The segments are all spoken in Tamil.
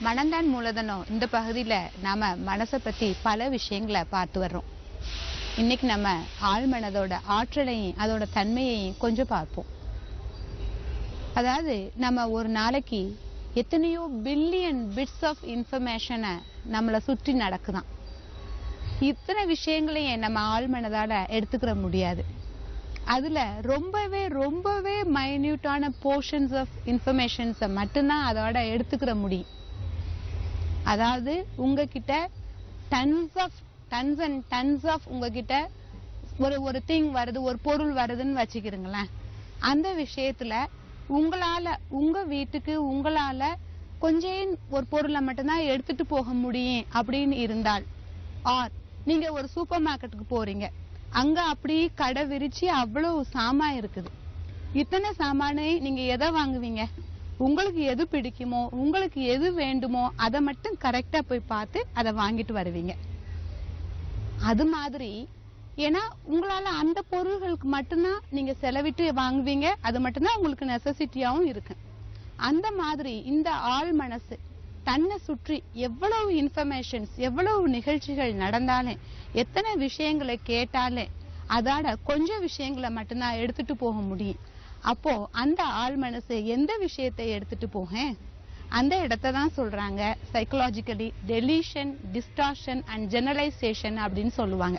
மனம்தான் மூலதனம் இந்த பகுதியில நாம மனசை பத்தி பல விஷயங்களை பார்த்து வர்றோம். இன்னைக்கு நம்ம ஆழ்மனதோட ஆற்றலையும் அதோட தன்மையையும் கொஞ்சம் பார்ப்போம். அதாவது நம்ம ஒரு நாளைக்கு எத்தனையோ பில்லியன் பிட்ஸ் ஆஃப் இன்ஃபர்மேஷனை நம்மளை சுற்றி நடக்குதான். இத்தனை விஷயங்களையும் நம்ம ஆழ்மனதால எடுத்துக்கிற முடியாது. அதுல ரொம்பவே மைன்யூட்டான போர்ஷன்ஸ் ஆஃப் இன்ஃபர்மேஷன்ஸை மட்டும்தான் அதோட எடுத்துக்கிற முடியும். அதாவது உங்ககிட்ட டன்ஸ் அண்ட் டன்ஸ் ஆஃப் உங்ககிட்ட ஒரு திங் வருது, ஒரு பொருள் வருதுன்னு வச்சுக்கிறீங்களேன். அந்த விஷயத்துல உங்களால உங்க வீட்டுக்கு உங்களால கொஞ்சம் ஒரு பொருளை மட்டும்தான் எடுத்துட்டு போக முடியும் அப்படின்னு இருந்தால், ஆர் நீங்க ஒரு சூப்பர் மார்க்கெட்டுக்கு போறீங்க, அங்க அப்படி கடை விரிச்சு அவ்வளவு சாமான் இருக்குது. இத்தனை சாமானை நீங்க எதை வாங்குவீங்க? உங்களுக்கு எது பிடிக்குமோ, உங்களுக்கு எது வேண்டுமோ அதை மட்டும் கரெக்டா போய் பார்த்து அதை வாங்கிட்டு வருவீங்க. அது மாதிரி ஏன்னா உங்களால அந்த பொருள்களுக்கு மட்டும்தான் நீங்க செலவிட்டு வாங்குவீங்க, அது மட்டும்தான் உங்களுக்கு நெசசிட்டியாவும் இருக்கு. அந்த மாதிரி இந்த ஆள் மனசு தன்னை சுற்றி எவ்வளவு இன்ஃபர்மேஷன்ஸ், எவ்வளவு நிகழ்ச்சிகள் நடந்தாலே, எத்தனை விஷயங்களை கேட்டாலே அதால கொஞ்சம் விஷயங்களை மட்டும்தான் எடுத்துட்டு போக முடியும். அப்போ அந்த ஆள் மனசு எந்த விஷயத்தை எடுத்துட்டு போக, அந்த இடத்தான் சொல்றாங்க psychologically deletion, distortion and generalisation அப்படின்னு சொல்லுவாங்க.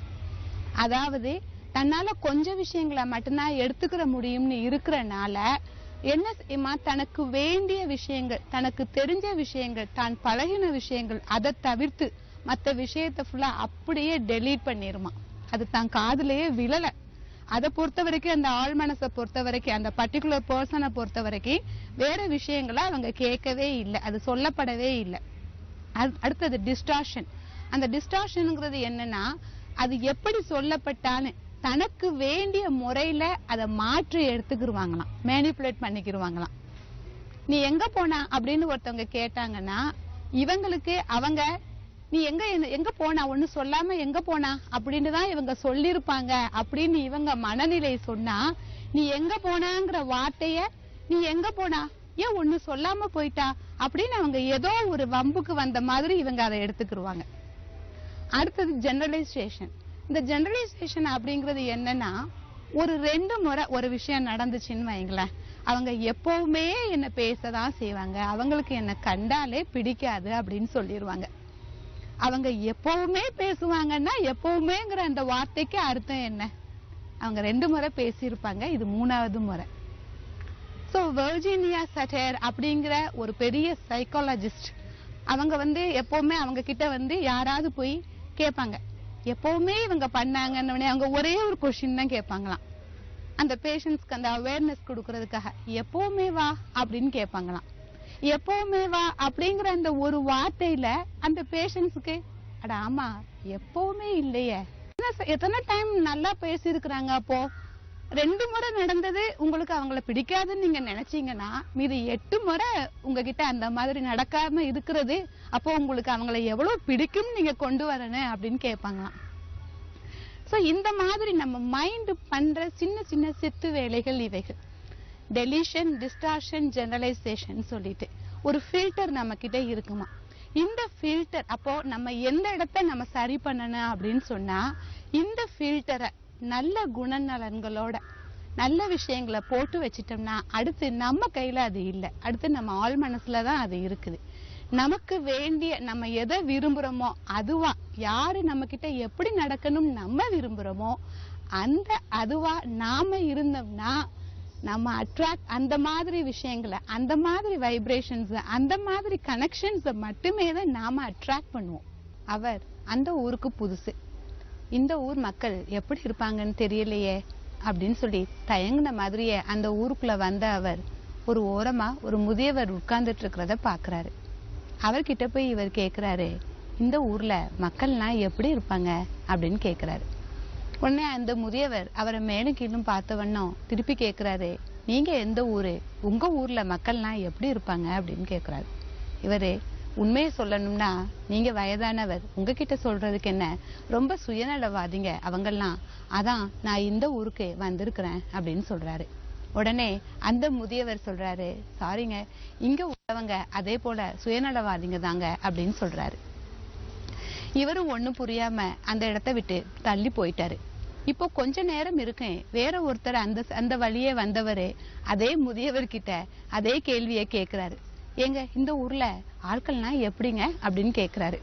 அதாவது தன்னால கொஞ்சம் விஷயங்களை மட்டும்தான் எடுத்துக்கிற முடியும்னு இருக்கிறனால என்ன செய்யுமா, தனக்கு வேண்டிய விஷயங்கள், தனக்கு தெரிஞ்ச விஷயங்கள், தான் பழகின விஷயங்கள் அதை தவிர்த்து மற்ற விஷயத்தை ஃபுல்லா அப்படியே டெலீட் பண்ணிருமா. அது தான் காதுலயே விழல. அதை பொறுத்த வரைக்கும், அந்த ஆள் மனசை பொறுத்த வரைக்கும், அந்த பர்டிகுலர் பர்சனை பொறுத்த வரைக்கும் வேற விஷயங்களை அவங்க கேட்கவே இல்லை, அது சொல்லப்படவே இல்லை. அடுத்தது டிஸ்டார்ஷன். அந்த டிஸ்டார்ஷனுங்கிறது என்னன்னா, அது எப்படி சொல்லப்பட்டாலும் தனக்கு வேண்டிய முறையில அதை மாற்றி எடுத்துக்கிருவாங்களாம், மேனிபுலேட் பண்ணிக்கிருவாங்களாம். நீ எங்க போனா அப்படின்னு ஒருத்தவங்க கேட்டாங்கன்னா, இவங்களுக்கு அவங்க நீ எங்க போனா, ஒண்ணு சொல்லாம எங்க போனா அப்படின்னு தான் இவங்க சொல்லிருப்பாங்க அப்படின்னு இவங்க மனநிலை சொன்னா, நீ எங்க போனாங்கிற வார்த்தைய நீ எங்க போனா, ஏன் ஒண்ணு சொல்லாம போயிட்டா அப்படின்னு அவங்க ஏதோ ஒரு வம்புக்கு வந்த மாதிரி இவங்க அதை எடுத்துக்கிருவாங்க. அடுத்தது ஜெனரலைசேஷன். இந்த ஜெனரலைசேஷன் அப்படிங்கிறது என்னன்னா, ஒரு 2 முறை ஒரு விஷயம் நடந்துச்சுன்னு வைங்களேன், அவங்க எப்பவுமே என்ன பேசதான் செய்வாங்க, அவங்களுக்கு என்ன கண்டாலே பிடிக்காது அப்படின்னு சொல்லிடுவாங்க. அவங்க எப்பவுமே பேசுவாங்கன்னா எப்பவுமேங்கிற அந்த வார்த்தைக்கு அர்த்தம் என்ன? அவங்க 2 முறை பேசியிருப்பாங்க, இது 3வது முறை. சோ வெர்ஜீனியா சட்டர் அப்படிங்கிற ஒரு பெரிய சைக்காலஜிஸ்ட், அவங்க எப்பவுமே அவங்க கிட்ட யாராவது போய் கேட்பாங்க, எப்பவுமே இவங்க பண்ணாங்கன்னு அவங்க ஒரே ஒரு கொஸ்டின் தான் கேட்பாங்களாம். அந்த பேஷண்ட்ஸ்க்கு அந்த அவேர்னஸ் கொடுக்கறதுக்காக, எப்பவுமே வா அப்படின்னு கேட்பாங்களாம். எப்பவுமே வா அப்படிங்கிற அந்த ஒரு வார்த்தையில அந்த பேஷண்ட்ஸுக்கு, அட ஆமா எப்பவுமே இல்லையே, எத்தனை டைம் நல்லா பேசியிருக்கிறாங்க. அப்போ 2 முறை நடந்தது உங்களுக்கு அவங்கள பிடிக்காதுன்னு நீங்க நினைச்சீங்கன்னா, மீது 8 முறை உங்ககிட்ட அந்த மாதிரி நடக்காம இருக்கிறது, அப்போ உங்களுக்கு அவங்கள எவ்வளவு பிடிக்கும் நீங்க கொண்டு வரணும் அப்படின்னு கேட்பாங்களாம். சோ இந்த மாதிரி நம்ம மைண்ட் பண்ற சின்ன சின்ன சித்து வேலைகள் இவைகள். டெலிஷன், டிஸ்டார்ஷன், ஜெனரலைசேஷன் சொல்லிட்டு ஒரு ஃபில்டர் நம்ம கிட்ட இருக்குமா. இந்த ஃபில்டர் அப்போ நம்ம எந்த இடத்தை நம்ம சரி பண்ணணும் அப்படின்னு சொன்னா, இந்த ஃபில்டரை நல்ல குணநலன்களோட நல்ல விஷயங்களை போட்டு வச்சிட்டோம்னா, அடுத்து நம்ம கையில அது இல்லை, அடுத்து நம்ம ஆள் மனசுலதான் அது இருக்குது. நமக்கு வேண்டிய, நம்ம எதை விரும்புறோமோ அதுவா, யாரு நம்ம கிட்ட எப்படி நடக்கணும் நம்ம விரும்புறோமோ அந்த அதுவா நாம இருந்தோம்னா, நம்ம அட்ராக்ட் அந்த மாதிரி விஷயங்களை, அந்த மாதிரி வைப்ரேஷன்ஸ், அந்த மாதிரி கனெக்ஷன்ஸ் மட்டுமே தான் நாம அட்ராக்ட் பண்ணுவோம். அவர் அந்த ஊருக்கு புதுசு, இந்த ஊர் மக்கள் எப்படி இருப்பாங்கன்னு தெரியலையே அப்படின்னு சொல்லி தயங்கின மாதிரியே அந்த ஊருக்குள்ள வந்த அவர் ஒரு ஓரமா ஒரு முதியவர் உட்கார்ந்துட்டு இருக்கிறத பாக்குறாரு. அவர்கிட்ட போய் இவர் கேக்குறாரு, இந்த ஊர்ல மக்கள்லாம் எப்படி இருப்பாங்க அப்படின்னு கேக்குறாரு. உடனே அந்த முதியவர் அவரை மேலும் கீழும் பார்த்த வண்ணம் திருப்பி கேக்குறாரு, நீங்க எந்த ஊரு, உங்க ஊர்ல மக்கள்லாம் எப்படி இருப்பாங்க அப்படின்னு கேக்குறாரு. இவரு, உண்மையை சொல்லணும்னா நீங்க வயதானவர், உங்ககிட்ட சொல்றதுக்கு என்ன, ரொம்ப சுயநலவாதிங்க அவங்கெல்லாம், அதான் நான் இந்த ஊருக்கு வந்திருக்கிறேன் அப்படின்னு சொல்றாரு. உடனே அந்த முதியவர் சொல்றாரு, சாரிங்க, இங்க உள்ள நல்லவங்க அதே போல சுயநலவாதிங்க தாங்க அப்படின்னு சொல்றாரு. இவரும் ஒண்ணும் புரியாம அந்த இடத்தை விட்டு தள்ளி போயிட்டாரு. இப்போ கொஞ்ச நேரம் இருக்கேன், வேற ஒருத்தர் அந்த வழியே வந்தவரு அதே முதியவர்கிட்ட அதே கேள்வியை கேக்குறாரு. ஏங்க இந்த ஊர்ல ஆட்கள்லாம் எப்படிங்க அப்படின்னு கேக்குறாரு.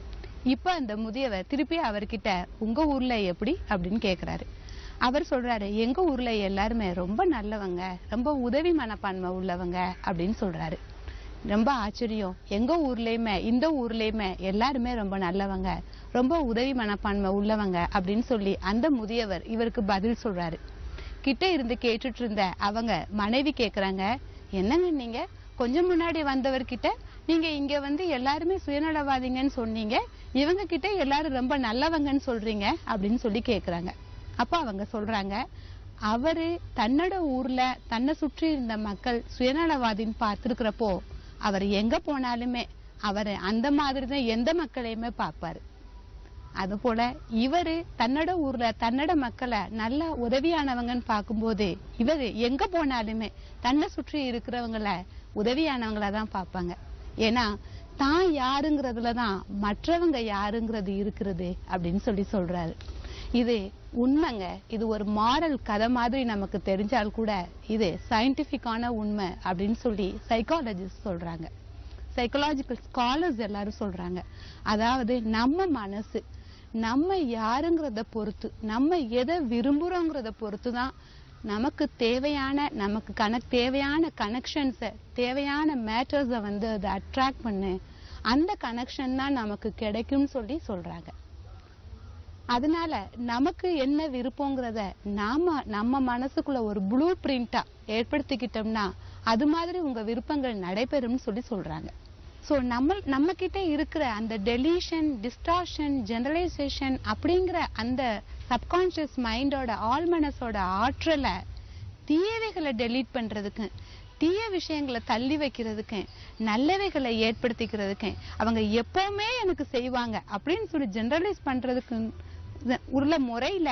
இப்ப அந்த முதியவர் திருப்பி அவர்கிட்ட உங்க ஊர்ல எப்படி அப்படின்னு கேக்குறாரு. அவர் சொல்றாரு, எங்க ஊர்ல எல்லாருமே ரொம்ப நல்லவங்க, ரொம்ப உதவி மனப்பான்மை உள்ளவங்க அப்படின்னு சொல்றாரு. ரொம்ப ஆச்சரியம், எங்க ஊர்லயுமே இந்த ஊர்லயுமே எல்லாருமே ரொம்ப நல்லவங்க, ரொம்ப உதவி மனப்பான்மை உள்ளவங்க அப்படின்னு சொல்லி அந்த முதியவர் இவருக்கு பதில் சொல்றாரு. கிட்ட இருந்து கேட்டுட்டு இருந்த அவங்க மனைவி கேக்குறாங்க, என்னங்க நீங்க கொஞ்சம் முன்னாடி வந்தவர்கிட்ட நீங்க இங்க வந்து எல்லாருமே சுயநலவாதிங்கன்னு சொன்னீங்க, இவங்க கிட்ட எல்லாரும் ரொம்ப நல்லவங்கன்னு சொல்றீங்க அப்படின்னு சொல்லி கேக்குறாங்க. அப்ப அவங்க சொல்றாங்க, அவரு தன்னோட ஊர்ல தன்னை சுற்றி இருந்த மக்கள் சுயநலவாதின்னு பார்த்திருக்கிறப்போ அவர் எங்க போனாலுமே அவரு அந்த மாதிரிதான் எந்த மக்களையுமே பார்ப்பாரு. அது போல இவரு தன்னோட ஊர்ல தன்னோட மக்களை நல்ல உதவியானவங்கன்னு பார்க்கும்போது இவரு எங்க போனாலுமே தன்னை சுற்றி இருக்கிறவங்கள உதவியானவங்களா தான் பார்ப்பாங்க. ஏன்னா தான் யாருங்கிறதுலதான் மற்றவங்க யாருங்கிறது இருக்கிறது அப்படின்னு சொல்லி சொல்றாரு. இது உண்மைங்க. இது ஒரு மாரல் கதை மாதிரி நமக்கு தெரிஞ்சால் கூட இது சயின்டிபிக்கான உண்மை அப்படின்னு சொல்லி சைக்காலஜிஸ்ட் சொல்றாங்க, சைக்காலஜிக்கல் ஸ்காலர்ஸ் எல்லாரும் சொல்றாங்க. அதாவது நம்ம மனசு நம்ம யாருங்கிறத பொறுத்து, நம்ம எதை விரும்புறோங்கிறத பொறுத்து தான் நமக்கு தேவையான தேவையான கனெக்ஷன்ஸ தேவையான மேட்டர்ஸ வந்து அதை அட்ராக்ட் பண்ணு, அந்த கனெக்ஷன் தான் நமக்கு கிடைக்கும்னு சொல்லி சொல்றாங்க. அதனால நமக்கு என்ன விருப்பங்கிறத நம்ம மனசுக்குள்ள ஒரு ப்ளூ பிரிண்டா ஏற்படுத்திக்கிட்டோம்னா அது மாதிரி உங்க விருப்பங்கள் நடைபெறும்னு சொல்லி சொல்றாங்க. சோ நம்ம கிட்ட இருக்கிற அந்த டெலீஷன், டிஸ்டார்ஷன், ஜெனரலைசேஷன் அப்படிங்கிற அந்த சப்கான்சியஸ் மைண்டோட ஆழ்மனசோட ஆற்றலை தீயவைகளை டெலீட் பண்றதுக்கு, தீய விஷயங்களை தள்ளி வைக்கிறதுக்கு, நல்லவைகளை ஏற்படுத்திக்கிறதுக்கு அவங்க எப்பவுமே எனக்கு செய்வாங்க அப்படின்னு சொல்லி ஜெனரலைஸ் பண்றதுக்கு உள்ள முறையில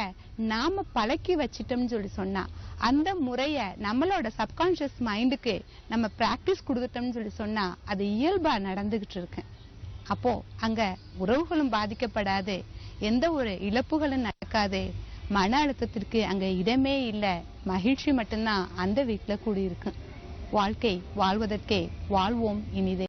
நாம பழக்கி வச்சிட்டோம்னு சொல்லி சொன்னா அந்த முறைய நம்மளோட சப்கான்சியஸ் மைண்டுக்கு நம்ம பிராக்டிஸ் கொடுத்துட்டோம்னு சொல்லி சொன்னா அது இயல்பா நடந்துகிட்டு இருக்கு. அப்போ அங்க உறவுகளும் பாதிக்கப்படாது, எந்த ஒரு இழப்புகளும் நடக்காது, மன அழுத்தத்திற்கு அங்க இடமே இல்லை, மகிழ்ச்சி மட்டும்தான் அந்த வீட்டுல கூடியிருக்கு. வாழ்க்கை வாழ்வதற்கே வாழ்வோம் இனிதே.